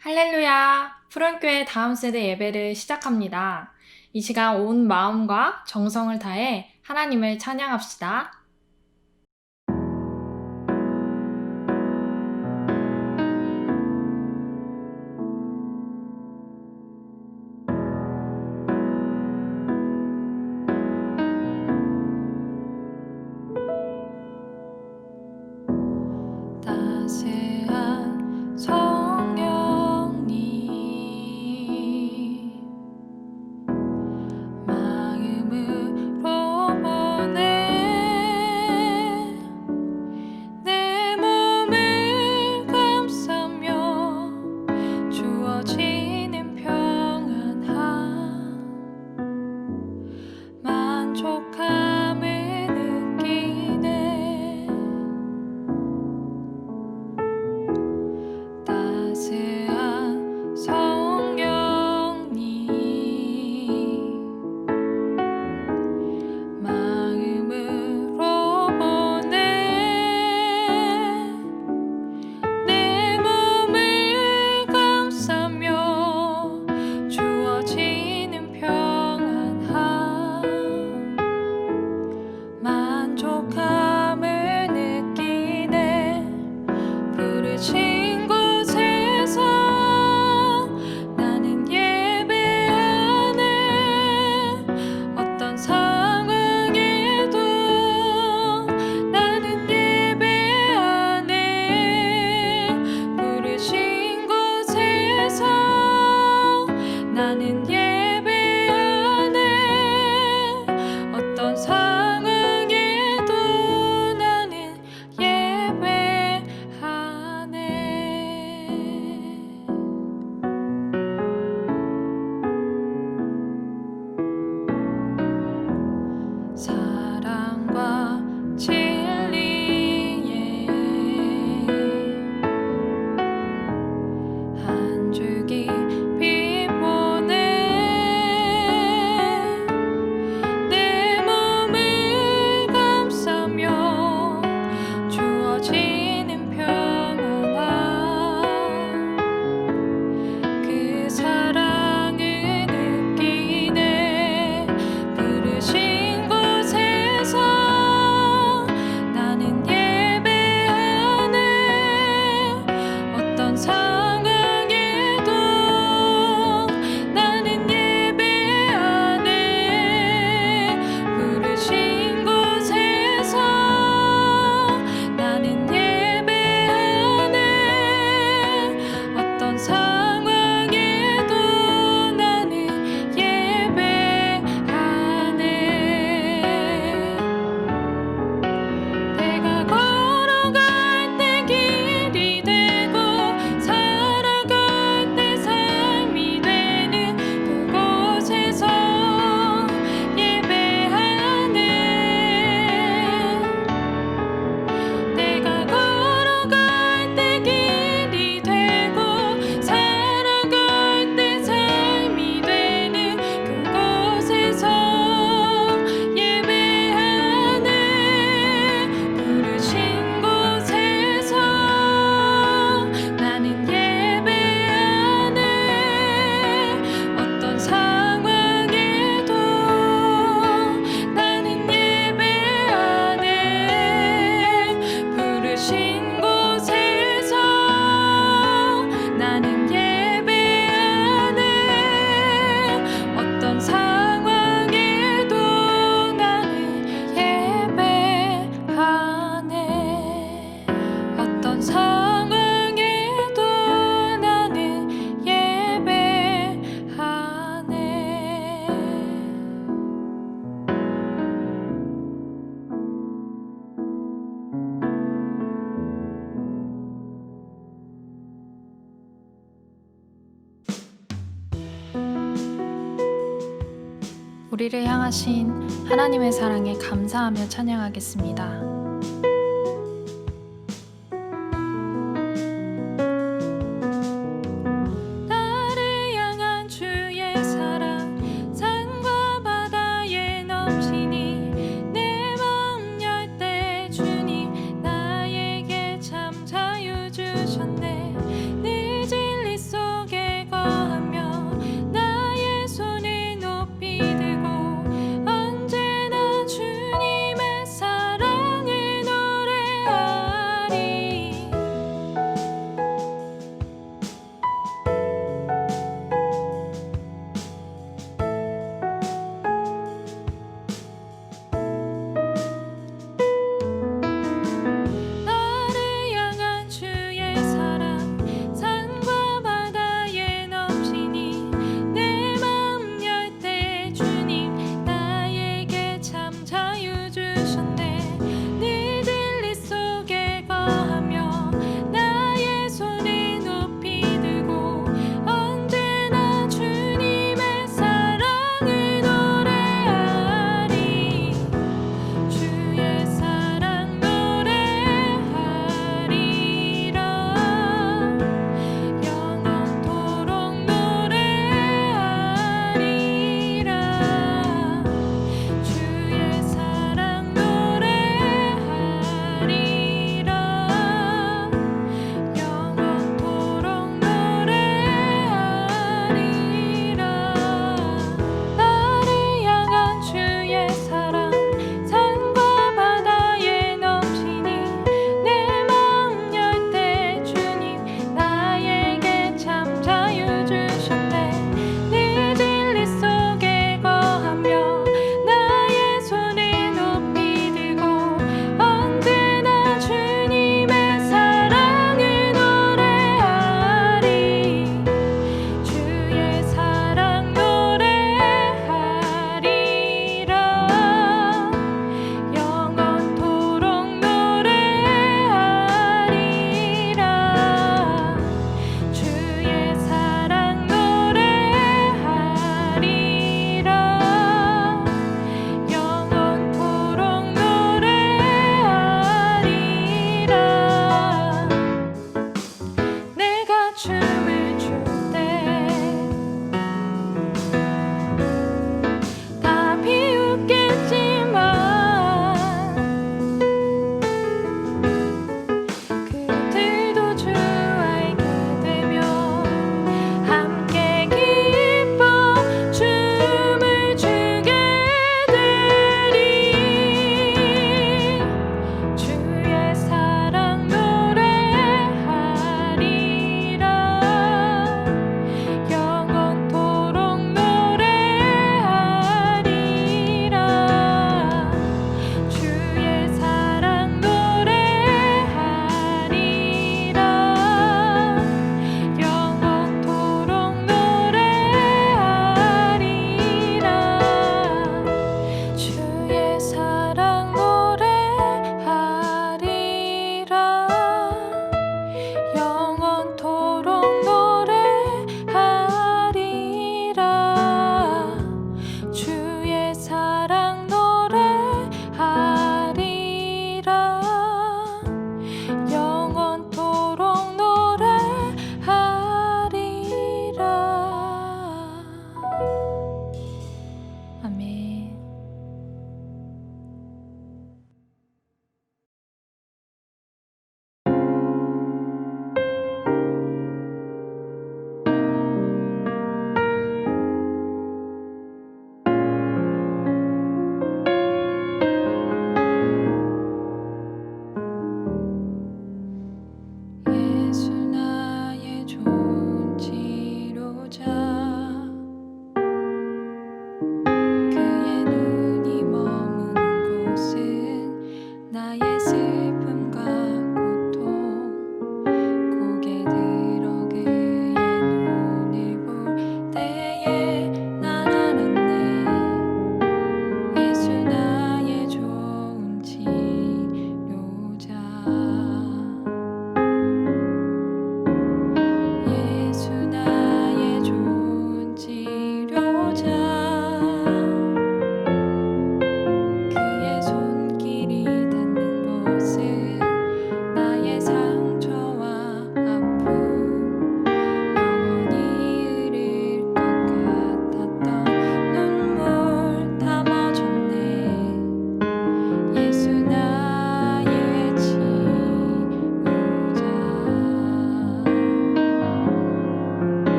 할렐루야! 푸른교회 다음 세대 예배를 시작합니다. 이 시간 온 마음과 정성을 다해 하나님을 찬양합시다. 따스한 성령님 마음으로 보내 내 몸을 감싸며 주어지는 평안함 만족함을 느끼네 따스한 성령님 마음으로 보내 내 몸을 감싸며 주어지는 평안함 만족함을 느끼네 부르신 곳에서 나는 예배하네 어떤 상황에도 나는 예배하네 부르신 곳에서 나는 예배하네 어떤 상황에도 나는 예배하네 사랑과 진리에 한 줄기 빛 보내 내 몸을 감싸며 주어지는 평안함 그 사랑을 느끼네 부르신 곳에서 나는 예배하네 어떤 상황에도 나는 예배하네 부르신 곳에서 나는 예배하네 어떤 상황에도 나는 예배하네 내가 걸어갈 때 길이 되고 살아갈 때 삶이 되는 그곳에서 예배하네 내가 걸어갈 때 길이 되고 살아갈 때 삶이 되는 그곳에서 예배하네 부르신 곳에서 나는 예배하네 어떤 상황에도 나는 예배하네 부르신 곳에서 나는 예배하네 어떤 상황에도 나는 예배하네 어떤 상황에도 나는 예배하네 우리를 향하신 하나님의 사랑에 감사하며 찬양하겠습니다. 나를 향한 주의 사랑 산과 바다에 넘치니 내 마음 열 때 주님 나에게 참 자유 주셨네 늘 진리 속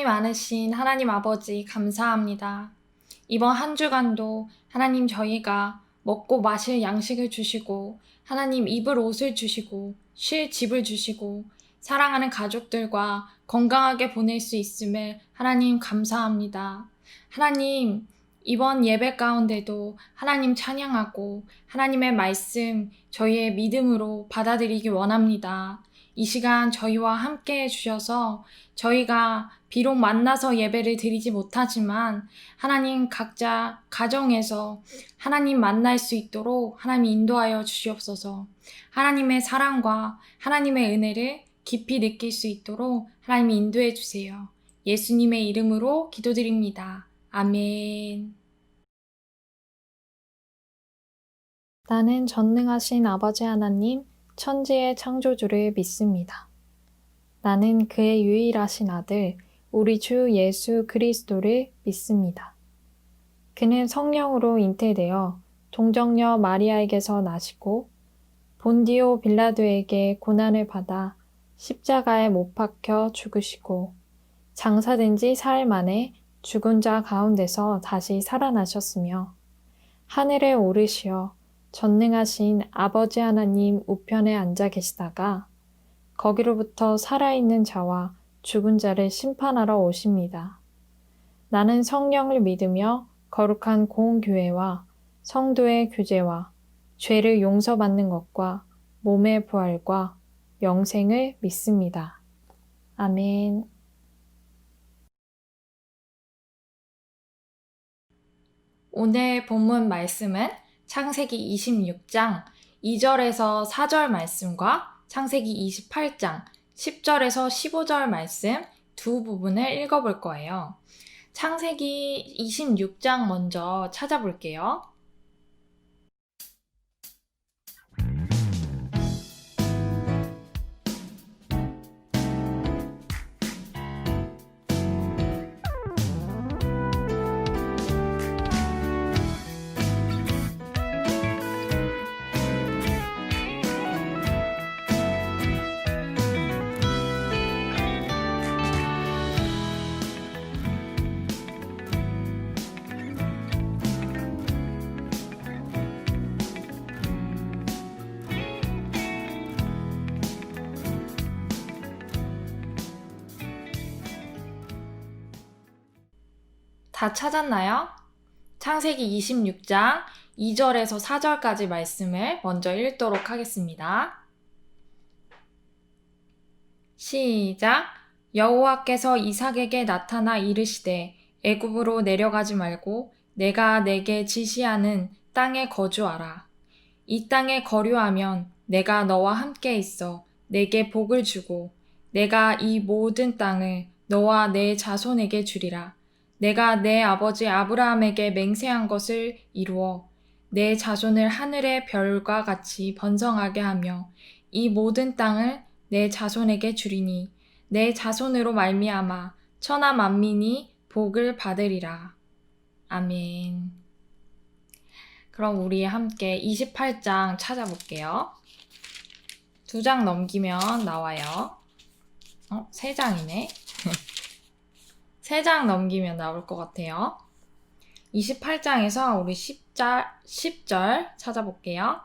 많으신 하나님 아버지 감사합니다. 이번 한 주간도 하나님 저희가 먹고 마실 양식을 주시고 하나님 입을 옷을 주시고 쉴 집을 주시고 사랑하는 가족들과 건강하게 보낼 수 있음을 하나님 감사합니다. 하나님 이번 예배 가운데도 하나님 찬양하고 하나님의 말씀 저희의 믿음으로 받아들이기 원합니다. 이 시간 저희와 함께 해주셔서 저희가 비록 만나서 예배를 드리지 못하지만 하나님 각자 가정에서 하나님 만날 수 있도록 하나님 인도하여 주시옵소서. 하나님의 사랑과 하나님의 은혜를 깊이 느낄 수 있도록 하나님 인도해 주세요. 예수님의 이름으로 기도드립니다. 아멘. 나는 전능하신 아버지 하나님, 천지의 창조주를 믿습니다. 나는 그의 유일하신 아들, 우리 주 예수 그리스도를 믿습니다. 그는 성령으로 잉태되어 동정녀 마리아에게서 나시고 본디오 빌라도에게 고난을 받아 십자가에 못 박혀 죽으시고 장사된 지 사흘 만에 죽은 자 가운데서 다시 살아나셨으며 하늘에 오르시어 전능하신 아버지 하나님 우편에 앉아 계시다가 거기로부터 살아있는 자와 죽은 자를 심판하러 오십니다. 나는 성령을 믿으며 거룩한 공교회와 성도의 교제와 죄를 용서받는 것과 몸의 부활과 영생을 믿습니다. 아멘. 오늘 본문 말씀은 창세기 26장 2절에서 4절 말씀과 창세기 28장 10절에서 15절 말씀 두 부분을 읽어볼 거예요. 창세기 26장 먼저 찾아볼게요. 다 찾았나요? 창세기 26장 2절에서 4절까지 말씀을 먼저 읽도록 하겠습니다. 시작! 여호와께서 이삭에게 나타나 이르시되 애굽으로 내려가지 말고 내가 내게 지시하는 땅에 거주하라. 이 땅에 거류하면 내가 너와 함께 있어 내게 복을 주고 내가 이 모든 땅을 너와 내 자손에게 주리라. 내가 내 아버지 아브라함에게 맹세한 것을 이루어 내 자손을 하늘의 별과 같이 번성하게 하며 이 모든 땅을 내 자손에게 주리니 내 자손으로 말미암아 천하 만민이 복을 받으리라. 아멘. 그럼 우리 함께 28장 찾아볼게요. 2장 넘기면 나와요. 3장이네. 3장 넘기면 나올 것 같아요. 28장에서 우리 10절 찾아볼게요.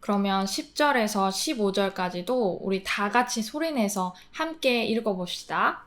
그러면 10절에서 15절까지도 우리 다 같이 소리내서 함께 읽어봅시다.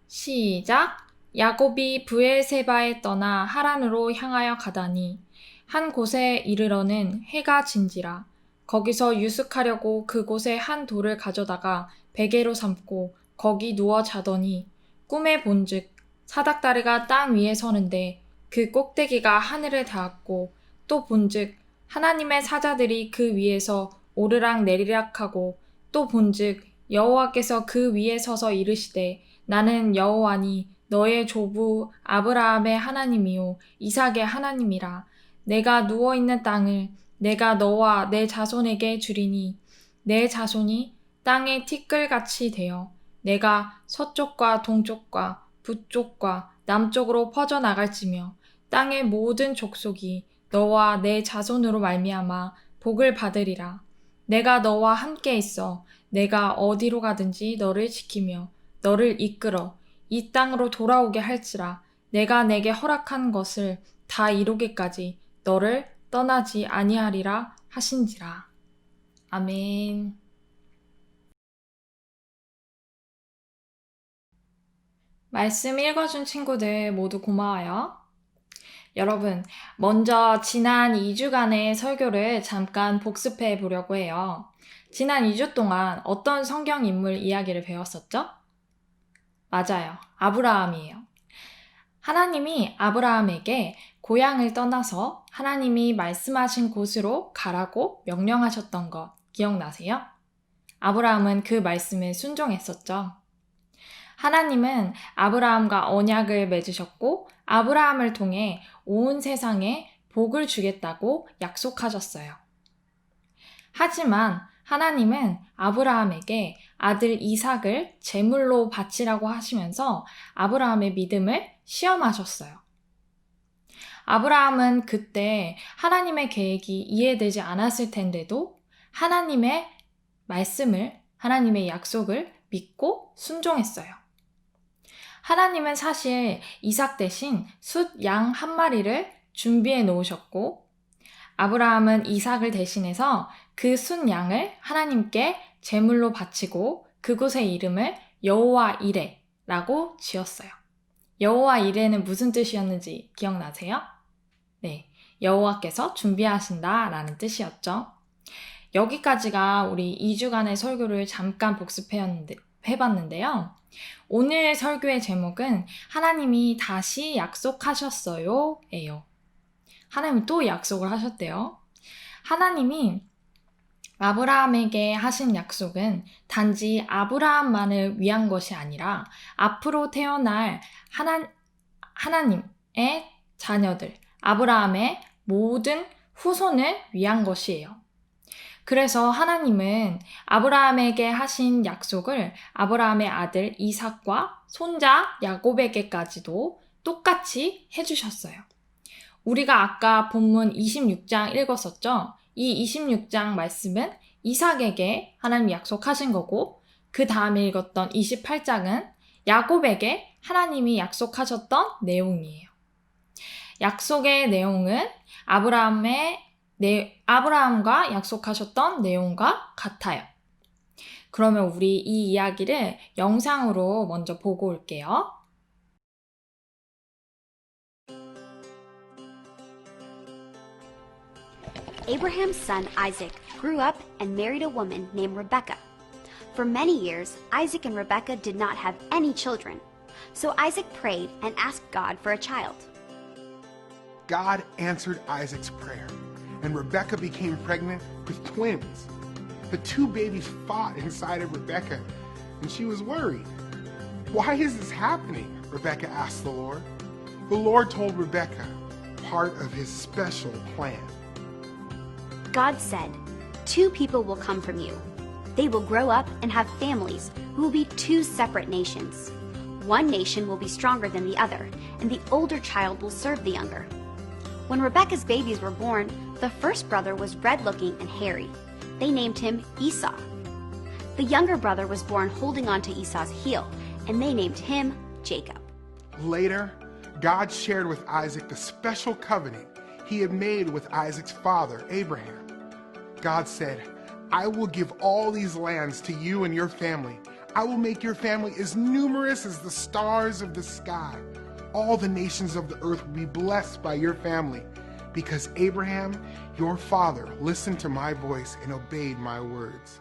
시작! 야곱이 브엘세바에 떠나 하란으로 향하여 가다니 한 곳에 이르러는 해가 진지라. 거기서 유숙하려고 그곳에 한 돌을 가져다가 베개로 삼고 거기 누워 자더니 꿈에 본즉 사닥다리가 땅 위에 서는데 그 꼭대기가 하늘에 닿았고 또 본즉 하나님의 사자들이 그 위에서 오르락 내리락 하고 또 본즉 여호와께서 그 위에 서서 이르시되 나는 여호와니 너의 조부 아브라함의 하나님이요 이삭의 하나님이라. 내가 누워있는 땅을 내가 너와 내 자손에게 주리니 내 자손이 땅의 티끌같이 되어 내가 서쪽과 동쪽과 북쪽과 남쪽으로 퍼져나갈지며 땅의 모든 족속이 너와 내 자손으로 말미암아 복을 받으리라. 내가 너와 함께 있어. 내가 어디로 가든지 너를 지키며 너를 이끌어 이 땅으로 돌아오게 할지라. 내가 내게 허락한 것을 다 이루기까지 너를 떠나지 아니하리라 하신지라. 아멘. 말씀 읽어준 친구들 모두 고마워요. 여러분, 먼저 지난 2주간의 설교를 잠깐 복습해 보려고 해요. 지난 2주 동안 어떤 성경 인물 이야기를 배웠었죠? 맞아요. 아브라함이에요. 하나님이 아브라함에게 고향을 떠나서 하나님이 말씀하신 곳으로 가라고 명령하셨던 거 기억나세요? 아브라함은 그 말씀에 순종했었죠. 하나님은 아브라함과 언약을 맺으셨고 아브라함을 통해 온 세상에 복을 주겠다고 약속하셨어요. 하지만 하나님은 아브라함에게 아들 이삭을 제물로 바치라고 하시면서 아브라함의 믿음을 시험하셨어요. 아브라함은 그때 하나님의 계획이 이해되지 않았을 텐데도 하나님의 말씀을, 하나님의 약속을 믿고 순종했어요. 하나님은 사실 이삭 대신 숫 양 한 마리를 준비해 놓으셨고 아브라함은 이삭을 대신해서 그 숫 양을 하나님께 제물로 바치고 그곳의 이름을 여호와 이레라고 지었어요. 여호와 이레는 무슨 뜻이었는지 기억나세요? 네, 여호와께서 준비하신다라는 뜻이었죠. 여기까지가 우리 2주간의 설교를 잠깐 복습해봤는데요. 오늘 설교의 제목은 하나님이 다시 약속하셨어요 예요. 하나님이 또 약속을 하셨대요. 하나님이 아브라함에게 하신 약속은 단지 아브라함만을 위한 것이 아니라 앞으로 태어날 하나님의 자녀들, 아브라함의 모든 후손을 위한 것이에요. 그래서 하나님은 아브라함에게 하신 약속을 아브라함의 아들 이삭과 손자 야곱에게까지도 똑같이 해주셨어요. 우리가 아까 본문 26장 읽었었죠? 이 26장 말씀은 이삭에게 하나님이 약속하신 거고 그 다음에 읽었던 28장은 야곱에게 하나님이 약속하셨던 내용이에요. 약속의 내용은 아브라함과 약속하셨던 내용과 같아요. 그러면 우리 이 이야기를 영상으로 먼저 보고 올게요. Abraham's son Isaac grew up and married a woman named Rebekah. For many years, Isaac and Rebekah did not have any children. So Isaac prayed and asked God for a child. God answered Isaac's prayer, and Rebekah became pregnant with twins. The two babies fought inside of Rebekah, and she was worried. Why is this happening? Rebekah asked the Lord. The Lord told Rebekah part of his special plan. God said, "Two people will come from you. They will grow up and have families who will be two separate nations. One nation will be stronger than the other, and the older child will serve the younger." When Rebekah's babies were born, the first brother was red-looking and hairy. They named him Esau. The younger brother was born holding on to Esau's heel, and they named him Jacob. Later, God shared with Isaac the special covenant he had made with Isaac's father, Abraham. God said, "I will give all these lands to you and your family. I will make your family as numerous as the stars of the sky. All the nations of the earth will be blessed by your family, because Abraham, your father, listened to my voice and obeyed my words."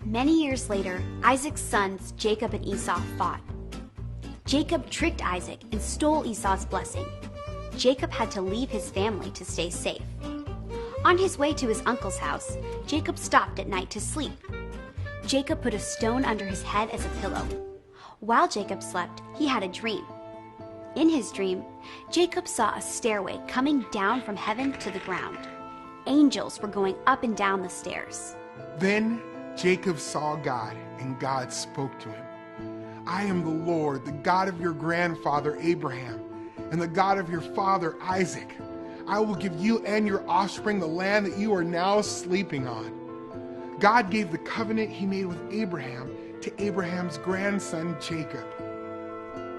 Many years later, Isaac's sons Jacob and Esau fought. Jacob tricked Isaac and stole Esau's blessing. Jacob had to leave his family to stay safe. On his way to his uncle's house, Jacob stopped at night to sleep. Jacob put a stone under his head as a pillow. While Jacob slept, he had a dream. In his dream, Jacob saw a stairway coming down from heaven to the ground. Angels were going up and down the stairs. Then Jacob saw God, and God spoke to him. "I am the Lord, the God of your grandfather Abraham, and the God of your father Isaac. I will give you and your offspring the land that you are now sleeping on. God gave the covenant he made with Abraham to Abraham's grandson Jacob.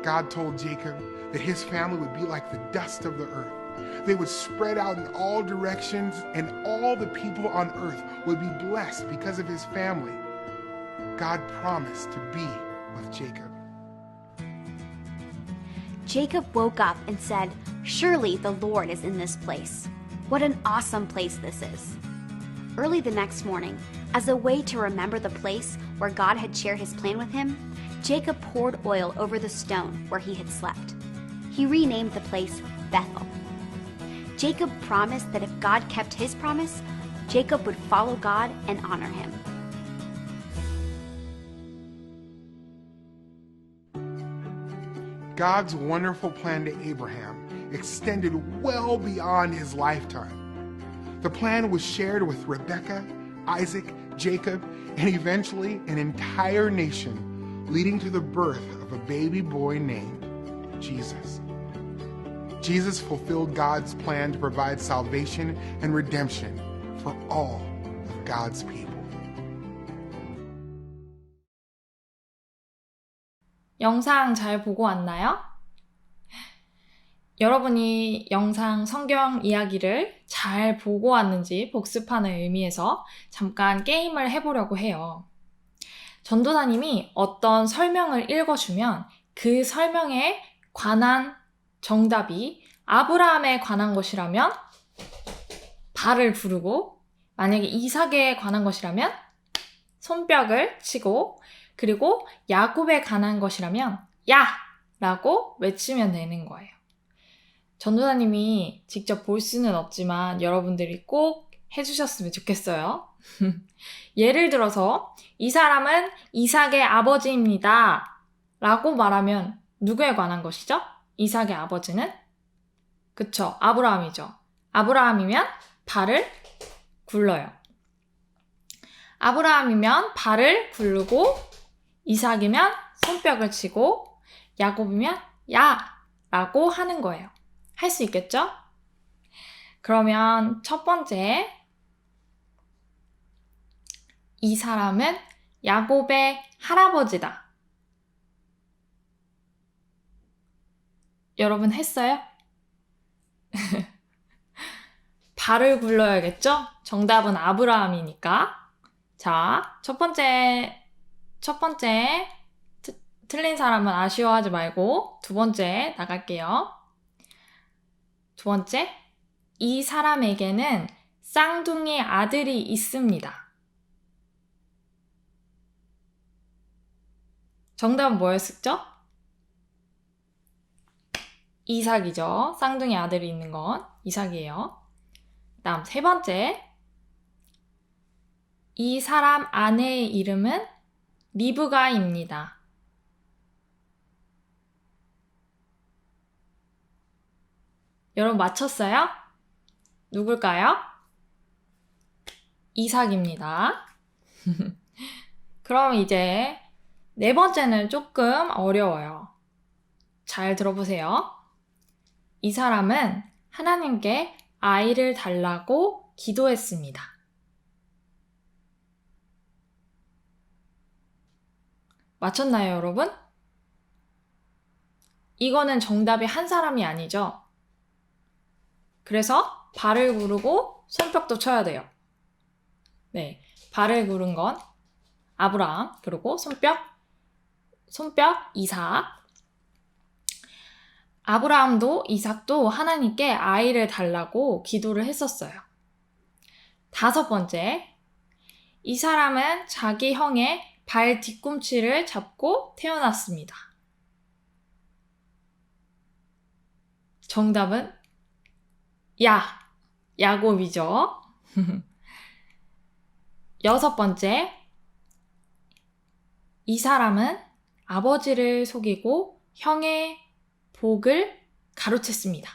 God told Jacob that his family would be like the dust of the earth. They would spread out in all directions, and all the people on earth would be blessed because of his family. God promised to be with Jacob. Jacob woke up and said, "Surely the Lord is in this place. What an awesome place this is." Early the next morning, as a way to remember the place where God had shared his plan with him, Jacob poured oil over the stone where he had slept. He renamed the place Bethel. Jacob promised that if God kept his promise, Jacob would follow God and honor him. God's wonderful plan to Abraham extended well beyond his lifetime. The plan was shared with Rebekah, Isaac, Jacob, and eventually an entire nation, leading to the birth of a baby boy named Jesus. Jesus fulfilled God's plan to provide salvation and redemption for all of God's people. 영상 잘 보고 왔나요? 여러분이 영상 성경 이야기를 잘 보고 왔는지 복습하는 의미에서 잠깐 게임을 해보려고 해요. 전도사님이 어떤 설명을 읽어주면 그 설명에 관한 정답이 아브라함에 관한 것이라면 발을 구르고, 만약에 이삭에 관한 것이라면 손뼉을 치고, 그리고 야곱에 관한 것이라면 야! 라고 외치면 되는 거예요. 전도사님이 직접 볼 수는 없지만 여러분들이 꼭 해주셨으면 좋겠어요. 예를 들어서 이 사람은 이삭의 아버지입니다 라고 말하면 누구에 관한 것이죠? 이삭의 아버지는? 그쵸, 아브라함이죠. 아브라함이면 발을 굴러요. 아브라함이면 발을 굴르고, 이삭이면 손뼉을 치고, 야곱이면 야! 라고 하는 거예요. 할 수 있겠죠? 그러면 첫 번째, 이 사람은 야곱의 할아버지다. 여러분 했어요? 발을 굴러야겠죠? 정답은 아브라함이니까. 자, 첫 번째 틀린 사람은 아쉬워하지 말고 두 번째 나갈게요. 두 번째, 이 사람에게는 쌍둥이 아들이 있습니다. 정답은 뭐였었죠? 이삭이죠. 쌍둥이 아들이 있는 건 이삭이에요. 다음 세 번째, 이 사람 아내의 이름은 리브가입니다. 여러분 맞췄어요? 누굴까요? 이삭입니다. 그럼 이제 네 번째는 조금 어려워요. 잘 들어보세요. 이 사람은 하나님께 아이를 달라고 기도했습니다. 맞췄나요, 여러분? 이거는 정답이 한 사람이 아니죠? 그래서 발을 구르고 손뼉도 쳐야 돼요. 네, 발을 구른 건 아브라함, 그리고 손뼉 이삭. 아브라함도 이삭도 하나님께 아이를 달라고 기도를 했었어요. 다섯 번째, 이 사람은 자기 형의 발 뒤꿈치를 잡고 태어났습니다. 정답은 야곱이죠. 여섯 번째, 이 사람은 아버지를 속이고 형의 복을 가로챘습니다.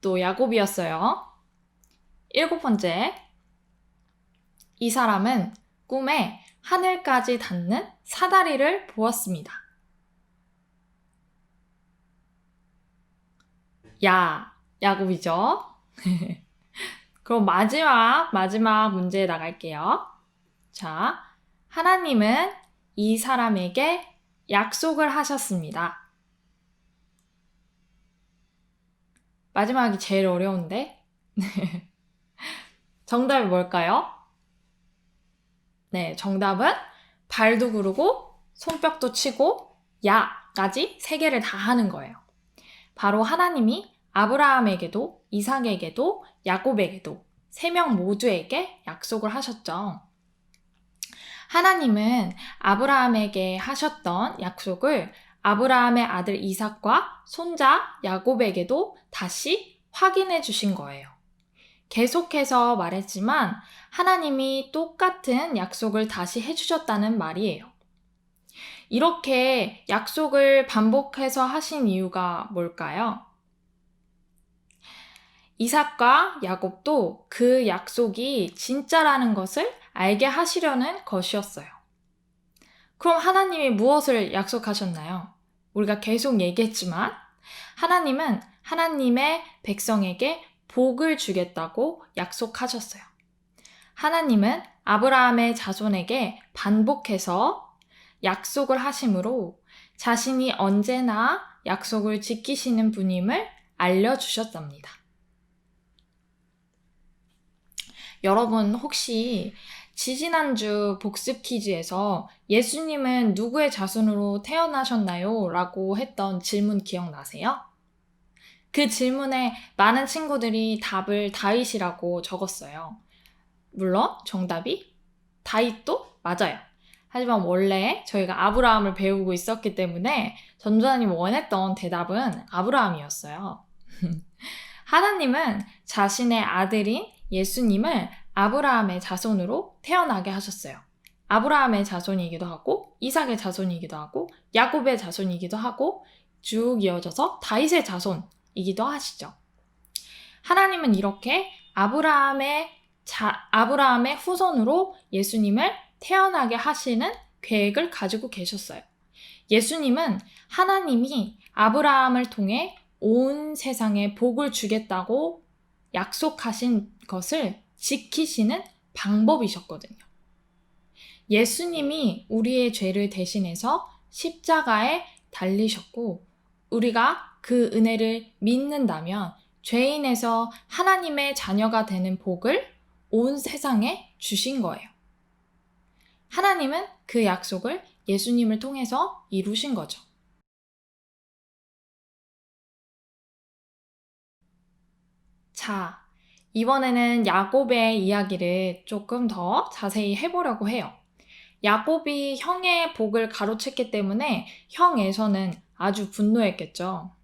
또 야곱이었어요. 일곱 번째, 이 사람은 꿈에 하늘까지 닿는 사다리를 보았습니다. 야곱이죠. 그럼 마지막 문제 나갈게요. 자, 하나님은 이 사람에게 약속을 하셨습니다. 마지막이 제일 어려운데? 정답이 뭘까요? 네, 정답은 발도 구르고 손뼉도 치고 야까지 3개를 다 하는 거예요. 바로 하나님이 아브라함에게도 이삭에게도 야곱에게도 3명 모두에게 약속을 하셨죠. 하나님은 아브라함에게 하셨던 약속을 아브라함의 아들 이삭과 손자 야곱에게도 다시 확인해 주신 거예요. 계속해서 말했지만 하나님이 똑같은 약속을 다시 해주셨다는 말이에요. 이렇게 약속을 반복해서 하신 이유가 뭘까요? 이삭과 야곱도 그 약속이 진짜라는 것을 알게 하시려는 것이었어요. 그럼 하나님이 무엇을 약속하셨나요? 우리가 계속 얘기했지만 하나님은 하나님의 백성에게 복을 주겠다고 약속하셨어요. 하나님은 아브라함의 자손에게 반복해서 약속을 하심으로 자신이 언제나 약속을 지키시는 분임을 알려주셨답니다. 여러분 혹시 지지난주 복습 퀴즈에서 예수님은 누구의 자손으로 태어나셨나요? 라고 했던 질문 기억나세요? 그 질문에 많은 친구들이 답을 다윗이라고 적었어요. 물론 정답이 다윗도 맞아요. 하지만 원래 저희가 아브라함을 배우고 있었기 때문에 전도사님이 원했던 대답은 아브라함이었어요. 하나님은 자신의 아들인 예수님을 아브라함의 자손으로 태어나게 하셨어요. 아브라함의 자손이기도 하고 이삭의 자손이기도 하고 야곱의 자손이기도 하고 쭉 이어져서 다윗의 자손이기도 하시죠. 하나님은 이렇게 아브라함의 후손으로 예수님을 태어나게 하시는 계획을 가지고 계셨어요. 예수님은 하나님이 아브라함을 통해 온 세상에 복을 주겠다고 약속하신 것을 지키시는 방법이셨거든요. 예수님이 우리의 죄를 대신해서 십자가에 달리셨고 우리가 그 은혜를 믿는다면 죄인에서 하나님의 자녀가 되는 복을 온 세상에 주신 거예요. 하나님은 그 약속을 예수님을 통해서 이루신 거죠. 자, 이번에는 야곱의 이야기를 조금 더 자세히 해보려고 해요. 야곱이 형의 복을 가로챘기 때문에 형 에서는 아주 분노했겠죠.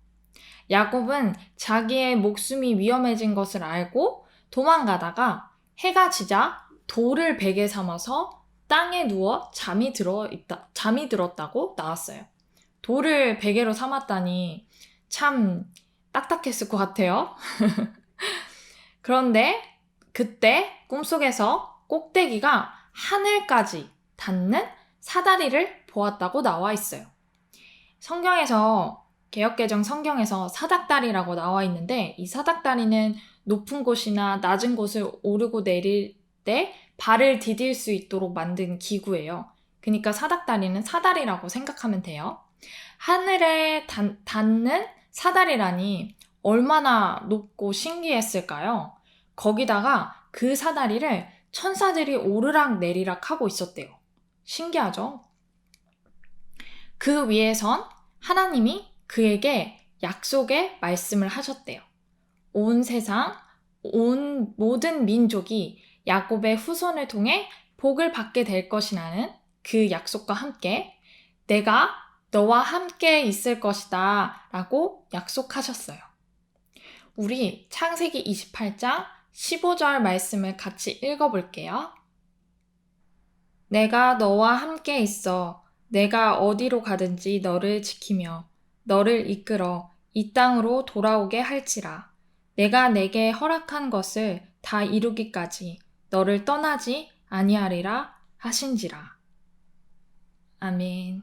야곱은 자기의 목숨이 위험해진 것을 알고 도망가다가 해가 지자 돌을 베개 삼아서 땅에 누워 잠이 들었다고 나왔어요. 돌을 베개로 삼았다니 참 딱딱했을 것 같아요. 그런데 그때 꿈속에서 꼭대기가 하늘까지 닿는 사다리를 보았다고 나와 있어요. 성경에서 개역개정 성경에서 사닥다리라고 나와 있는데 이 사닥다리는 높은 곳이나 낮은 곳을 오르고 내릴 때 발을 디딜 수 있도록 만든 기구예요. 그러니까 사닥다리는 사다리라고 생각하면 돼요. 하늘에 닿는 사다리라니 얼마나 높고 신기했을까요? 거기다가 그 사다리를 천사들이 오르락 내리락 하고 있었대요. 신기하죠? 그 위에선 하나님이 그에게 약속의 말씀을 하셨대요. 온 세상, 온 모든 민족이 야곱의 후손을 통해 복을 받게 될 것이라는 그 약속과 함께 내가 너와 함께 있을 것이다 라고 약속하셨어요. 우리 창세기 28장 15절 말씀을 같이 읽어볼게요. 내가 너와 함께 있어 내가 어디로 가든지 너를 지키며 너를 이끌어 이 땅으로 돌아오게 할지라. 내가 내게 허락한 것을 다 이루기까지 너를 떠나지 아니하리라 하신지라. 아멘.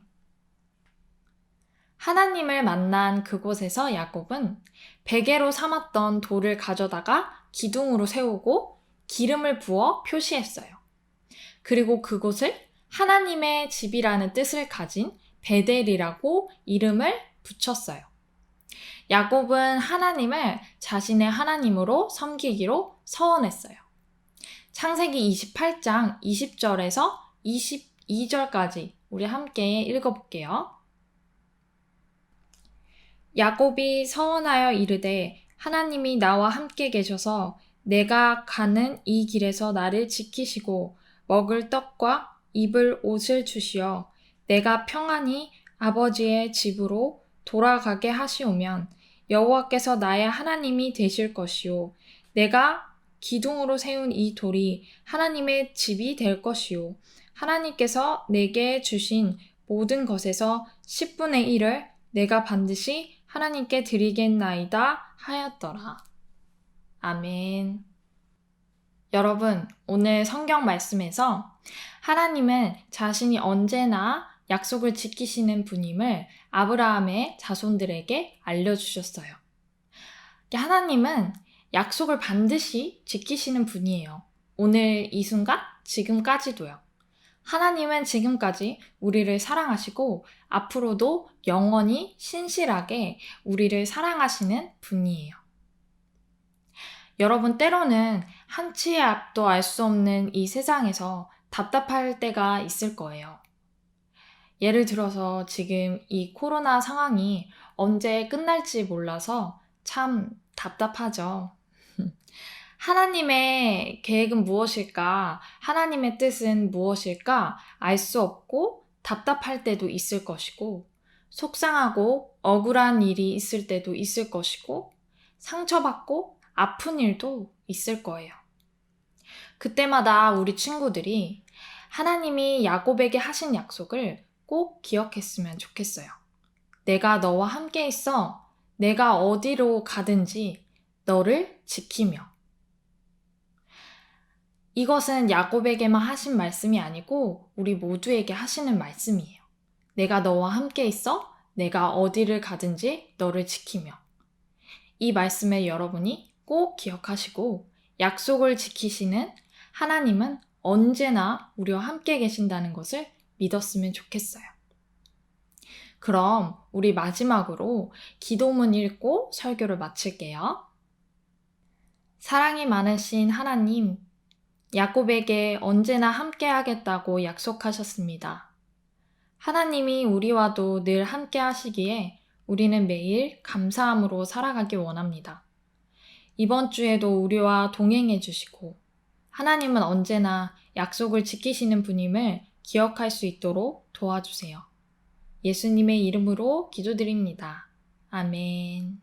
하나님을 만난 그곳에서 야곱은 베개로 삼았던 돌을 가져다가 기둥으로 세우고 기름을 부어 표시했어요. 그리고 그곳을 하나님의 집이라는 뜻을 가진 베델이라고 이름을 붙였어요. 야곱은 하나님을 자신의 하나님으로 섬기기로 서원했어요. 창세기 28장 20절에서 22절까지 우리 함께 읽어볼게요. 야곱이 서원하여 이르되 하나님이 나와 함께 계셔서 내가 가는 이 길에서 나를 지키시고 먹을 떡과 입을 옷을 주시어 내가 평안히 아버지의 집으로 돌아가게 하시오면 여호와께서 나의 하나님이 되실 것이요 내가 기둥으로 세운 이 돌이 하나님의 집이 될 것이요 하나님께서 내게 주신 모든 것에서 10분의 1을 내가 반드시 하나님께 드리겠나이다 하였더라. 아멘. 여러분, 오늘 성경 말씀에서 하나님은 자신이 언제나 약속을 지키시는 분임을 아브라함의 자손들에게 알려주셨어요. 하나님은 약속을 반드시 지키시는 분이에요. 오늘 이 순간, 지금까지도요. 하나님은 지금까지 우리를 사랑하시고 앞으로도 영원히 신실하게 우리를 사랑하시는 분이에요. 여러분, 때로는 한치의 앞도 알 수 없는 이 세상에서 답답할 때가 있을 거예요. 예를 들어서 지금 이 코로나 상황이 언제 끝날지 몰라서 참 답답하죠. 하나님의 계획은 무엇일까? 하나님의 뜻은 무엇일까? 알 수 없고 답답할 때도 있을 것이고, 속상하고 억울한 일이 있을 때도 있을 것이고, 상처받고 아픈 일도 있을 거예요. 그때마다 우리 친구들이 하나님이 야곱에게 하신 약속을 꼭 기억했으면 좋겠어요. 내가 너와 함께 있어. 내가 어디로 가든지 너를 지키며. 이것은 야곱에게만 하신 말씀이 아니고 우리 모두에게 하시는 말씀이에요. 내가 너와 함께 있어. 내가 어디를 가든지 너를 지키며. 이 말씀을 여러분이 꼭 기억하시고 약속을 지키시는 하나님은 언제나 우리와 함께 계신다는 것을 믿었으면 좋겠어요. 그럼 우리 마지막으로 기도문 읽고 설교를 마칠게요. 사랑이 많으신 하나님, 야곱에게 언제나 함께 하겠다고 약속하셨습니다. 하나님이 우리와도 늘 함께 하시기에 우리는 매일 감사함으로 살아가기 원합니다. 이번 주에도 우리와 동행해 주시고 하나님은 언제나 약속을 지키시는 분임을 기억할 수 있도록 도와주세요. 예수님의 이름으로 기도드립니다. 아멘.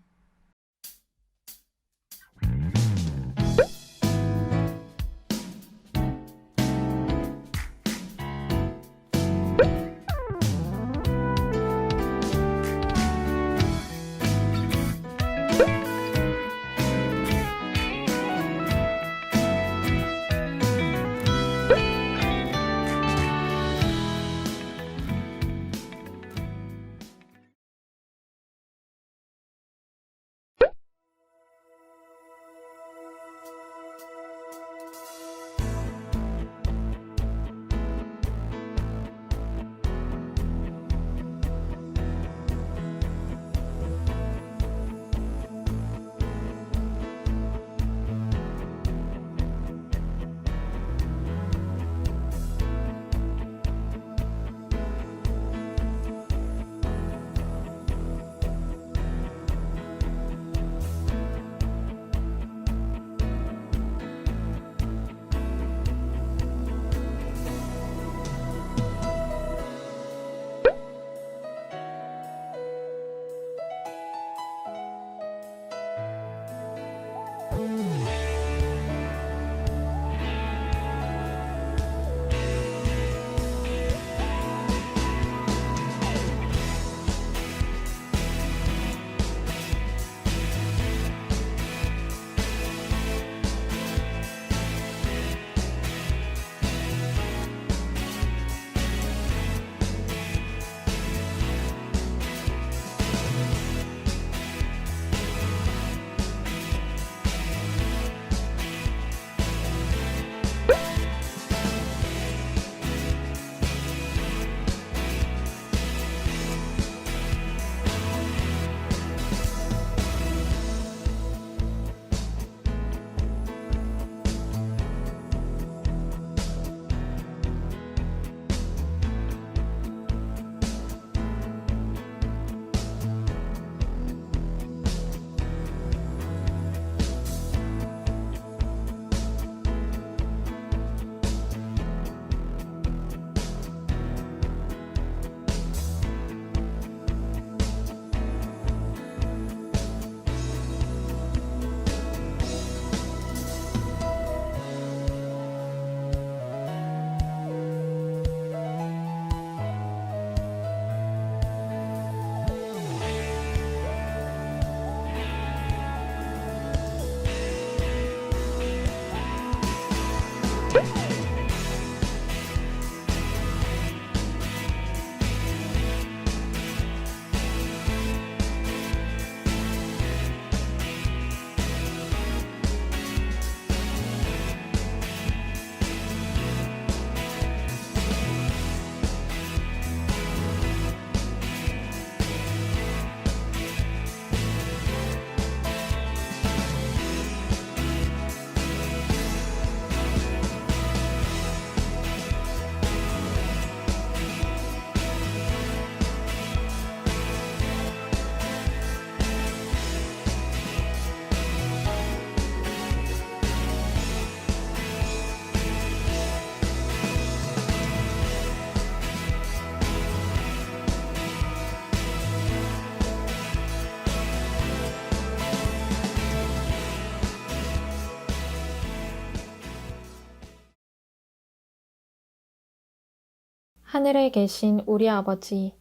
하늘에 계신 우리 아버지,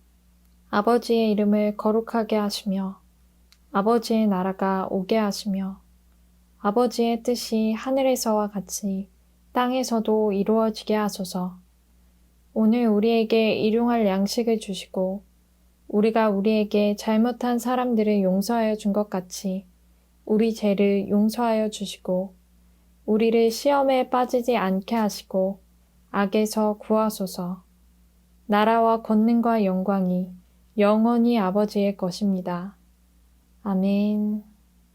아버지의 이름을 거룩하게 하시며 아버지의 나라가 오게 하시며 아버지의 뜻이 하늘에서와 같이 땅에서도 이루어지게 하소서. 오늘 우리에게 일용할 양식을 주시고 우리가 우리에게 잘못한 사람들을 용서하여 준 것 같이 우리 죄를 용서하여 주시고 우리를 시험에 빠지지 않게 하시고 악에서 구하소서. 나라와 권능과 영광이 영원히 아버지의 것입니다. 아멘.